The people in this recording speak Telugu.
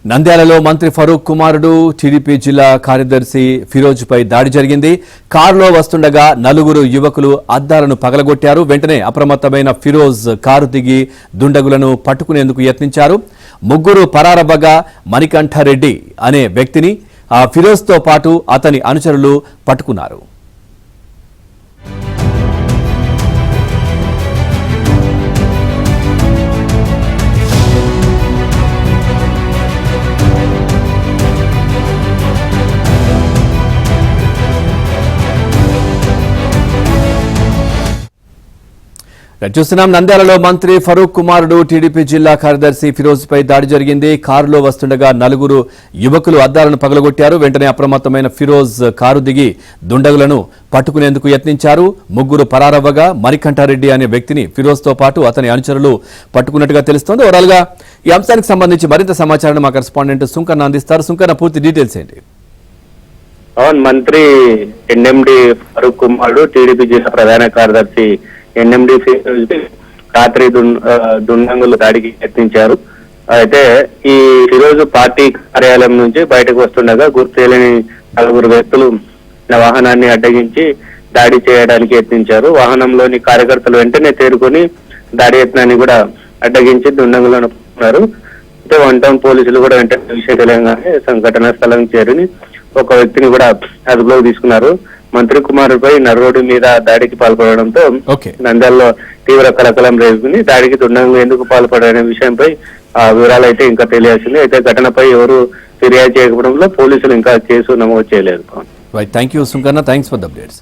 నంద్యాలలో మంత్రి ఫరూక్ కుమారుడు టీడీపీ జిల్లా కార్యదర్శి ఫిరోజ్ పై దాడి జరిగింది. కారులో వస్తుండగా నలుగురు యువకులు అద్దాలను పగలగొట్టారు. వెంటనే అప్రమత్తమైన ఫిరోజ్ కారు దిగి దుండగులను పట్టుకునేందుకు యత్నించారు. ముగ్గురు పరారవ్వగా మణికంఠరెడ్డి అనే వ్యక్తిని ఫిరోజ్తో పాటు అతని అనుచరులు పట్టుకున్నారు. చూస్తున్నాం, నంద్యాలలో మంత్రి ఫరూక్ కుమారుడు టీడీపీ జిల్లా కార్యదర్శి ఫిరోజ్ పై దాడి జరిగింది. కారులో వస్తుండగా నలుగురు యువకులు అద్దాలను పగలగొట్టారు. వెంటనే అప్రమత్తమైన ఫిరోజ్ కారు దిగి దుండగులను పట్టుకునేందుకు యత్నించారు. ముగ్గురు పరారవ్వగా మణికంఠారెడ్డి అనే వ్యక్తిని ఫిరోజ్ తో పాటు అతని అనుచరులు పట్టుకున్నట్టుగా తెలుస్తోంది. ఓవరాల్ గా ఈ అంశానికి సంబంధించి మరింత సమాచారాన్ని మా కరెస్పాండెంట్ సుంకన్న అందిస్తారు. సుంకన్న, పూర్తి డీటెయిల్స్ ఏంటి? అవును, మంత్రి ఎన్ఎండి ఫరూక్ కుమారుడు టీడీపీ జిల్లా ప్రధాన కార్యదర్శి ఎన్ఎండి రాత్రి దుండంగులు దాడికి యత్నించారు. అయితే ఈ ఈరోజు పార్టీ కార్యాలయం నుంచి బయటకు వస్తుండగా గుర్తు తెలియని నలుగురు వ్యక్తులు వాహనాన్ని అడ్డగించి దాడి చేయడానికి యత్నించారు. వాహనంలోని కార్యకర్తలు వెంటనే తేరుకొని దాడి యత్నాన్ని కూడా అడ్డగించి దుండంగులను పట్టుకున్నారు. అయితే 1 టౌన్ పోలీసులు కూడా వెంటనే విషయం తెలియగానే సంఘటనా స్థలం చేరుని ఒక వ్యక్తిని కూడా అదుపులోకి తీసుకున్నారు. మంత్రి కుమారుడిపై నర్రోడ్డు మీద దాడికి పాల్పడడంతో నంద్యాలలో తీవ్ర కలకలం రేపుకుని దాడికి దుండంగులు ఎందుకు పాల్పడనే విషయంపై వివరాలు అయితే ఇంకా తెలియాల్సింది. అయితే ఘటనపై ఎవరు ఫిర్యాదు చేయకపోవడంలో పోలీసులు ఇంకా కేసు నమోదు చేయలేదు. Thank you Sunkanna, thanks for the updates.